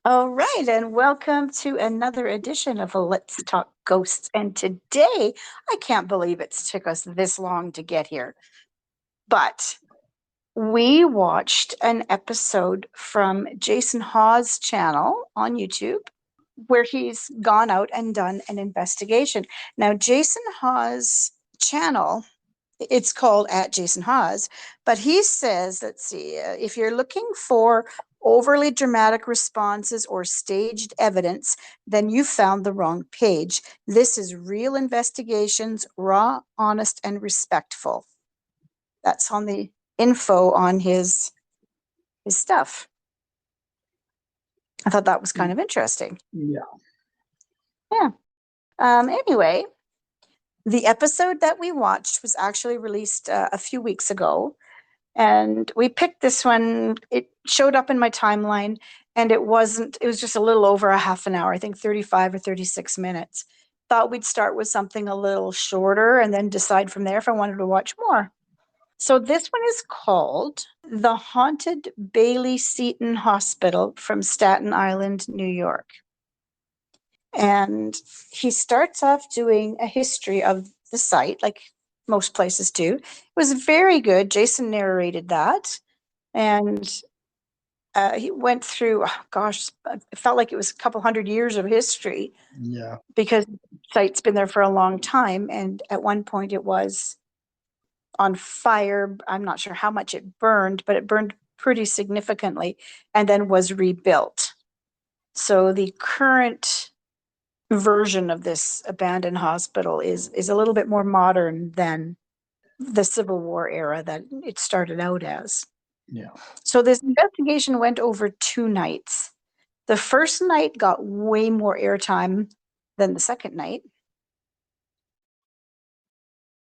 All right, and welcome to another edition of Let's Talk Ghosts. And today, I can't believe it's took us this long to get here, but we watched an episode from Jason Hawes' channel on YouTube where he's gone out and done an investigation. Now, Jason Hawes' channel, it's called at Jason Hawes, but he says, let's see, if you're looking for overly dramatic responses or staged evidence, then you found the wrong page. This is real investigations, raw, honest, and respectful. That's on the info on his stuff. I thought that was kind of interesting. Yeah. Yeah. Anyway, the episode that we watched was actually released a few weeks ago. And we picked this one. It showed up in my timeline, and it was just a little over a half an hour, I think 35 or 36 minutes. Thought we'd start with something a little shorter and then decide from there if I wanted to watch more. So this one is called The Haunted Bayley Seton Hospital from Staten Island, New York. And he starts off doing a history of the site, like most places do. It was very good. Jason narrated that. And he went through, oh gosh, it felt like it was a couple hundred years of history. Yeah. Because the site's been there for a long time. And at one point it was on fire. I'm not sure how much it burned, but it burned pretty significantly and then was rebuilt. So the current version of this abandoned hospital is a little bit more modern than the Civil War era that it started out as. Yeah. So this investigation went over 2 nights. The first night got way more airtime than the second night.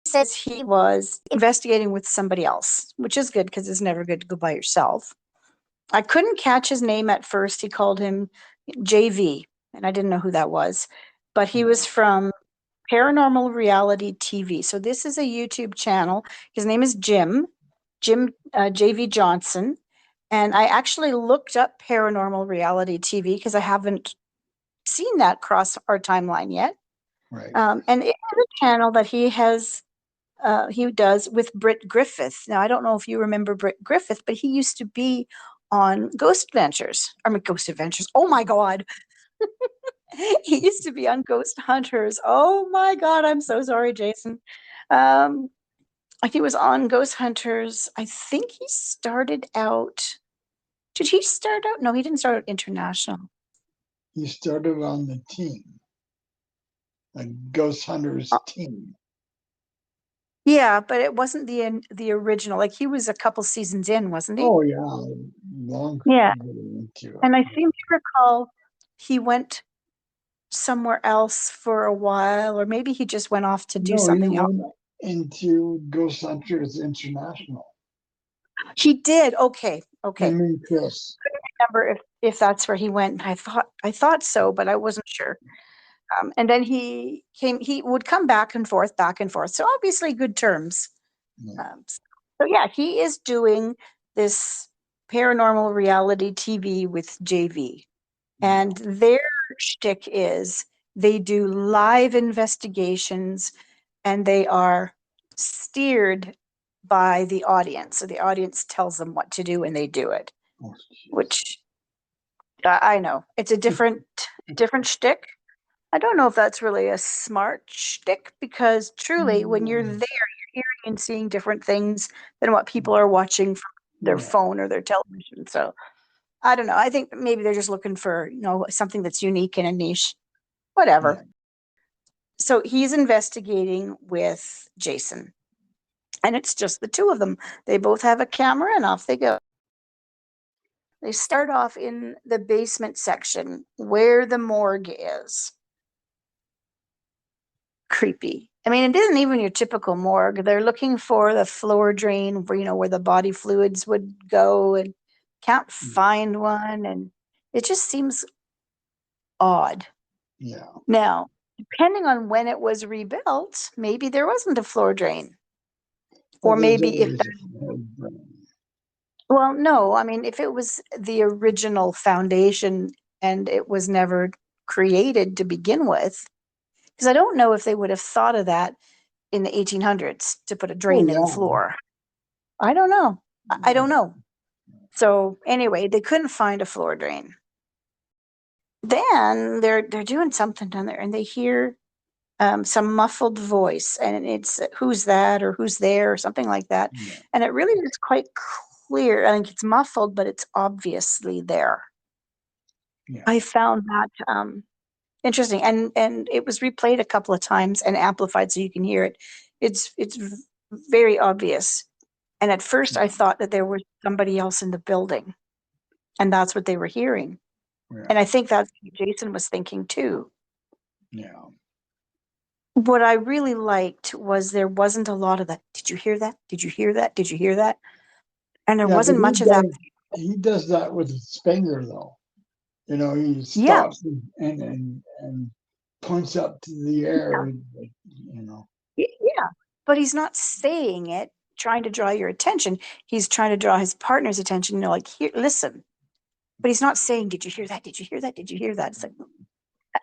He says he was investigating with somebody else, which is good because it's never good to go by yourself. I couldn't catch his name at first. He called him JV, and I didn't know who that was. But he was from Paranormal Reality TV. So this is a YouTube channel. His name is Jim JV Johnson. And I actually looked up Paranormal Reality TV because I haven't seen that cross our timeline yet. Right. And it is a channel that he does with Britt Griffith. Now, I don't know if you remember Britt Griffith, but he used to be on Ghost Adventures. Ghost Adventures. Oh my God. He used to be on Ghost Hunters. Oh my God, I'm so sorry, Jason. He was on Ghost Hunters. I think he started out. Did he start out? No, he didn't start out international. He started on the team, a Ghost Hunters team. Yeah, but it wasn't the original. Like he was a couple seasons in, wasn't he? Oh yeah, long. Yeah, and I seem to recall he went somewhere else for a while, or maybe he just went off to do something else. Into Ghost Hunters International. He did. Okay. Him and Chris. I couldn't remember if that's where he went. I thought so, but I wasn't sure. And then he would come back and forth. So obviously good terms. Yeah. So yeah, he is doing this Paranormal Reality TV with JV. And their shtick is they do live investigations and they are steered by the audience. So the audience tells them what to do and they do it, which I know it's a different shtick. I don't know if that's really a smart shtick because truly when you're there, you're hearing and seeing different things than what people are watching from their phone or their television. So I don't know. I think maybe they're just looking for, something that's unique and a niche, whatever. Yeah. So he's investigating with Jason and it's just the two of them. They both have a camera and off they go. They start off in the basement section where the morgue is. Creepy. I mean, it isn't even your typical morgue. They're looking for the floor drain where the body fluids would go and can't find one. And it just seems odd. Yeah. Now, depending on when it was rebuilt, maybe there wasn't a floor drain. Or maybe if well, no, I mean, if it was the original foundation, and it was never created to begin with. Because I don't know if they would have thought of that in the 1800s to put a Oh drain in the yeah. floor. I don't know. I don't know. So anyway, they couldn't find a floor drain. Then they're doing something down there, and they hear some muffled voice, and it's who's that or who's there or something like that. Yeah. And it really is quite clear. I think it's muffled, but it's obviously there. Yeah. I found that interesting, and it was replayed a couple of times and amplified so you can hear it. It's very obvious. And at first, I thought that there was somebody else in the building, and that's what they were hearing. Yeah. And I think that's what Jason was thinking too. Yeah. What I really liked was there wasn't a lot of that. Did you hear that? Did you hear that? Did you hear that? And there Yeah, but wasn't much of that. he does that with his finger though. You know, he Yeah, stops and points up to the air, like, you know. yeah. But he's not saying it, trying to draw your attention. He's trying to draw his partner's attention. You know, like, here, listen. But he's not saying, "Did you hear that? Did you hear that? Did you hear that?" It's like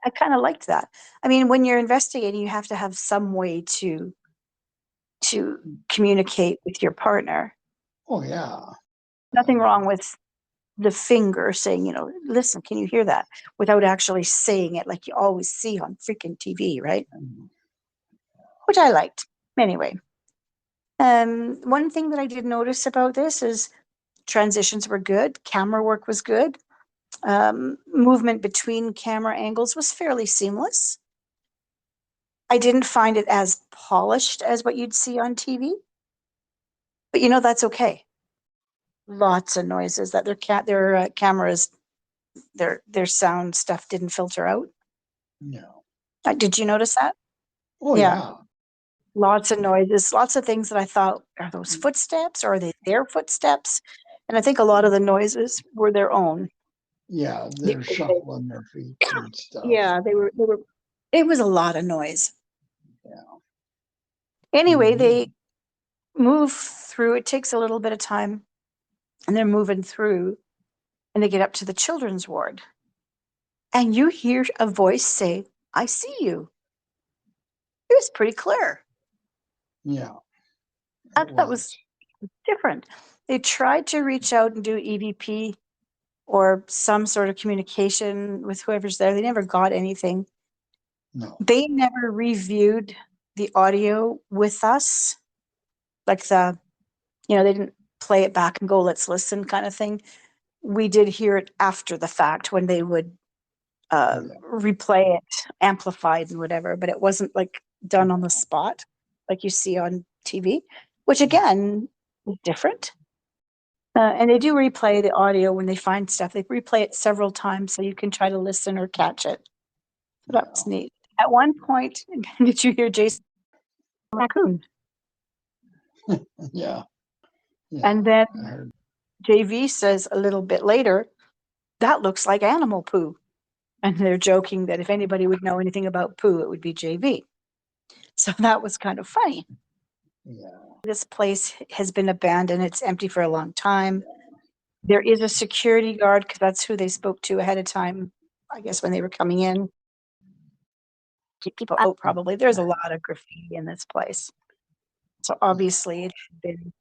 I kind of liked that. I mean, when you're investigating, you have to have some way to communicate with your partner. Oh yeah. Nothing wrong with the finger saying, you know, listen, can you hear that? Without actually saying it like you always see on freaking TV, right? Which I liked. Anyway, one thing that I did notice about this is transitions were good, camera work was good, movement between camera angles was fairly seamless. I didn't find it as polished as what you'd see on TV, but you know that's okay. Lots of noises that their cameras, their sound stuff didn't filter out. No. Did you notice that? Oh Yeah, yeah. lots of noises, lots of things that I thought, are those footsteps or are they their footsteps? And I think a lot of the noises were their own. Yeah, They- they're they- shuffling their feet and stuff. yeah, they were. It was a lot of noise. Yeah. Anyway, Mhm. they move through. It takes a little bit of time, and they're moving through, and they get up to the children's ward, and you hear a voice say, "I see you." It was pretty clear. Yeah, I it thought that was was. different. They tried to reach out and do EVP or some sort of communication with whoever's there. They never got anything. No. They never reviewed the audio with us, like they didn't play it back and go, let's listen kind of thing. We did hear it after the fact when they would Yeah. replay it, amplified and whatever, but it wasn't like done on the spot like you see on TV, which again is different. And they do replay the audio when they find stuff. They replay it several times so you can try to listen or catch it. Yeah. That's neat. At one point, did you hear Jason raccoon? Yeah. Yeah. And then I heard. JV says a little bit later, that looks like animal poo. And they're joking that if anybody would know anything about poo, it would be JV. So that was kind of funny. Yeah. This place has been abandoned. It's empty for a long time. There is a security guard because that's who they spoke to ahead of time, I guess, when they were coming in. Keep people out, probably. There's a lot of graffiti in this place. So obviously it's been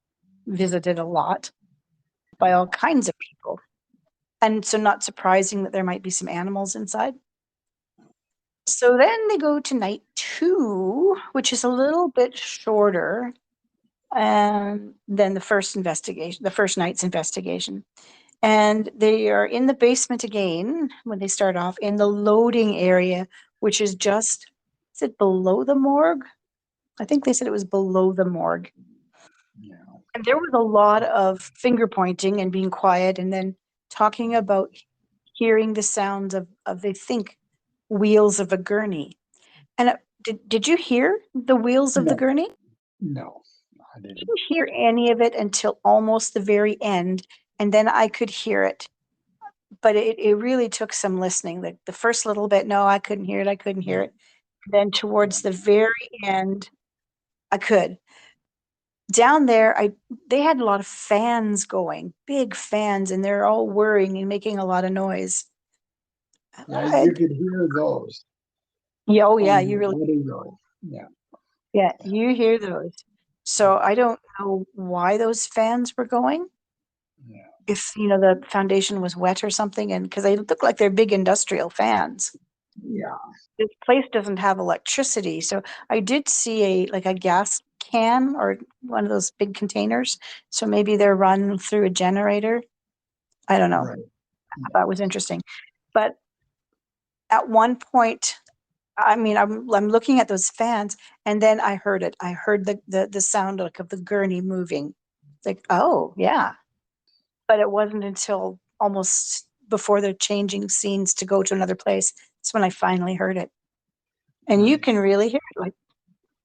visited a lot by all kinds of people. And so not surprising that there might be some animals inside. So then they go to night 2, which is a little bit shorter than the first night's investigation. And they are in the basement again when they start off in the loading area, which is is it below the morgue? I think they said it was below the morgue. Yeah. And there was a lot of finger pointing and being quiet and then talking about hearing the sounds of they think, wheels of a gurney. And did you hear the wheels of the No. gurney? No. I I didn't. didn't hear any of it until almost the very end, and then I could hear it. But it really took some listening. The first little bit, no, I couldn't hear it. I couldn't hear it. Then towards the very end, I could. Down there, they had a lot of fans going, big fans, and they're all whirring and making a lot of noise. Yeah, you could hear those Yeah, oh yeah, on you the really, audio. Yeah, yeah, yeah, you hear those. So I don't know why those fans were going. yeah, If, the foundation was wet or something, and because they look like they're big industrial fans. yeah. This place doesn't have electricity, so I did see a gas can or one of those big containers. So maybe they're run through a generator. I don't know. Right. Yeah, That was interesting. But at one point, I mean, I'm looking at those fans, and then I heard it. I heard the sound like of the gurney moving. It's like, oh yeah. But it wasn't until almost before they're changing scenes to go to another place. That's when I finally heard it. And you right. can really hear it, like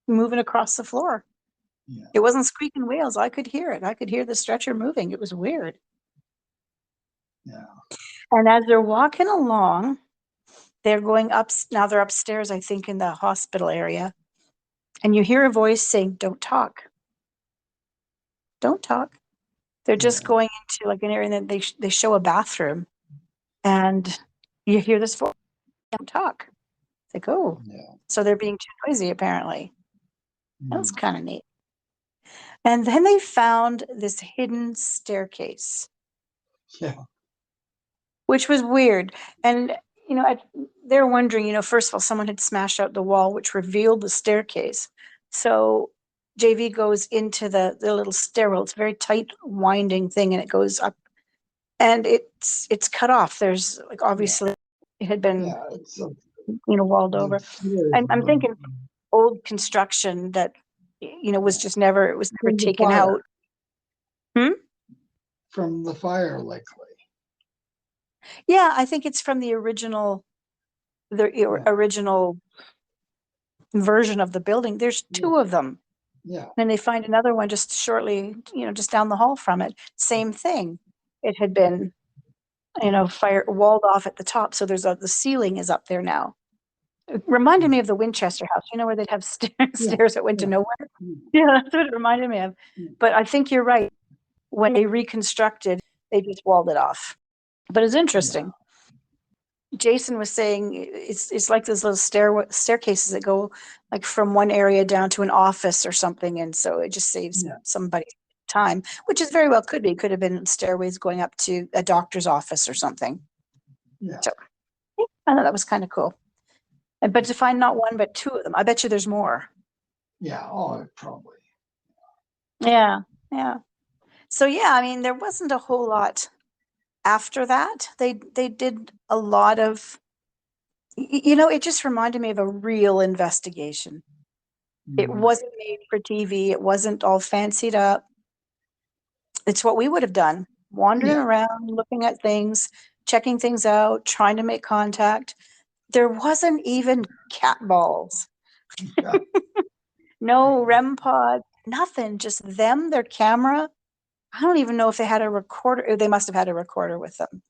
moving across the floor. Yeah, It wasn't squeaking wheels. I could hear it. I could hear the stretcher moving. It was weird. yeah, And as they're walking along, they're going up. Now they're upstairs, I think, in the hospital area. And you hear a voice saying, "Don't talk. Don't talk." They're just yeah, going into like an area, and then they show a bathroom, and you hear this voice, "Don't talk." It's like, oh, yeah. so they're being too noisy, apparently. That's Mm, kind of neat. And then they found this hidden staircase, yeah, which was weird. And, they're wondering, first of all, someone had smashed out the wall, which revealed the staircase. So JV goes into the little stairwell. It's a very tight, winding thing, and it goes up, and it's cut off. There's like yeah, obviously it had been, yeah. It's walled the over. floor is And I'm thinking old construction that, was yeah, just never, it was never from the taken fire, out. Hmm? from the fire, likely. Yeah, I think it's from the Yeah, original version of the building. There's yeah, two of them. yeah, And they find another one just shortly, just down the hall from it. Same thing. It had been, fire walled off at the top. So the ceiling is up there now. It reminded me of the Winchester house, where they'd have yeah, stairs that went to yeah, nowhere. yeah, Yeah, that's what it reminded me of. yeah, But I think you're right. When they reconstructed, they just walled it off. But it's yeah, interesting. Jason was saying it's like those little staircases that go like from one area down to an office or something, and so it just saves yeah, somebody time, which is very well could be. Could have been stairways going up to a doctor's office or something. yeah, So I thought that was kind of cool. But to find not one but two of them, I bet you there's more. yeah. Oh, probably. Yeah, yeah. So yeah, I mean, there wasn't a whole lot after that. They did a lot of, it just reminded me of a real investigation. It Mm, wasn't made for TV. It wasn't all fancied up. It's what we would have done, wandering yeah, around, looking at things, checking things out, trying to make contact. There wasn't even cat balls, yeah, no REM pod, nothing. Just them, their camera. I don't even know if they had a recorder. They must have had a recorder with them,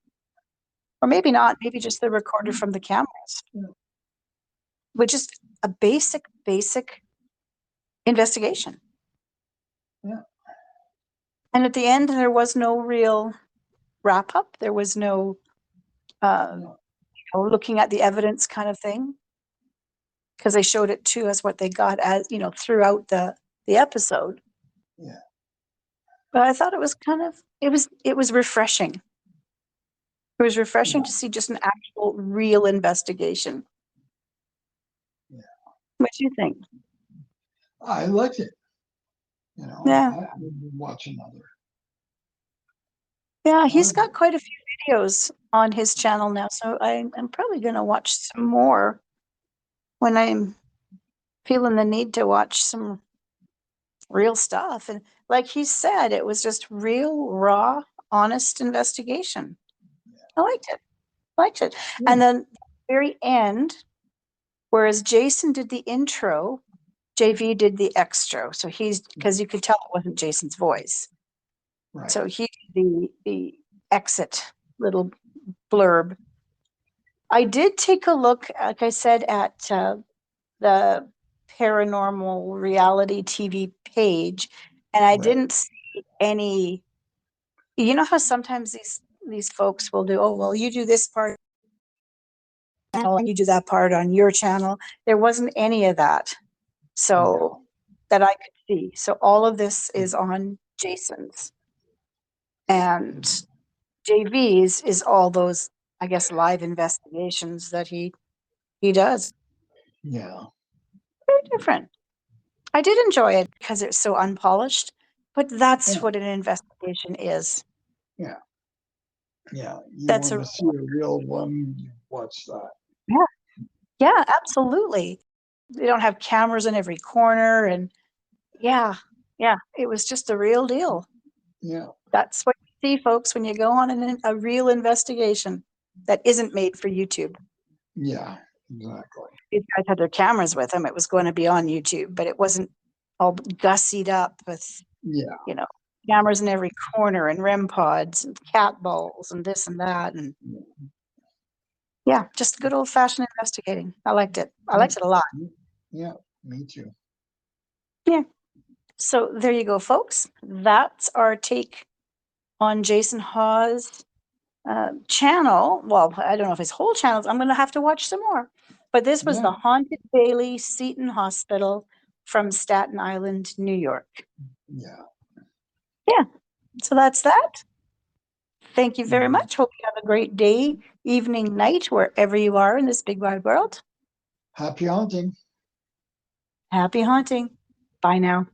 or maybe not. Maybe just the recorder from the cameras. Which is a basic investigation. yeah. And at the end, there was no real wrap up. There was no No, looking at the evidence kind of thing, because they showed it to us what they got as throughout the episode. yeah, But I thought it was kind of it was refreshing. It was refreshing yeah, to see just an actual real investigation. yeah. What do you think? I liked it. Yeah, I would watch another. yeah. He's Or, got quite a few videos on his channel now, so I'm probably going to watch some more when I'm feeling the need to watch some real stuff. And like he said, it was just real, raw, honest investigation. I liked it. Liked it. yeah, And then very end, whereas Jason did the intro, JV did the extra. So he's because you could tell it wasn't Jason's voice. right, So he did the exit little blurb. I did take a look, like I said, at the paranormal reality TV page, and I right. didn't see any. You know how sometimes these folks will do, oh well, you do this part, and you do that part on your channel. There wasn't any of that. So that I could see. So all of this is on Jason's. And JV's is all those, I guess, live investigations that he does. Yeah. Very different. I did enjoy it because it's so unpolished, but that's Yeah. what an investigation is. Yeah. Yeah. You That's want a to see a real one, you watch that. yeah, yeah, absolutely. They don't have cameras in every corner, and yeah, it was just a real deal. Yeah. That's what you see, folks, when you go on a real investigation that isn't made for YouTube. Yeah. Exactly. These guys had their cameras with them. It was going to be on YouTube, but it wasn't all gussied up with, Yeah. you know, cameras in every corner and REM pods and cat balls and this and that. And yeah, just good old fashioned investigating. I liked it. I liked it a lot. Yeah. Me too. Yeah. So there you go, folks. That's our take on Jason Hawes' channel. Well, I don't know if his whole channel. I'm going to have to watch some more. But this was Yeah. the Haunted Bayley Seton Hospital from Staten Island, New York. Yeah. Yeah. So that's that. Thank you very much. Hope you have a great day, evening, night, wherever you are in this big wide world. Happy hunting. Happy haunting. Bye now.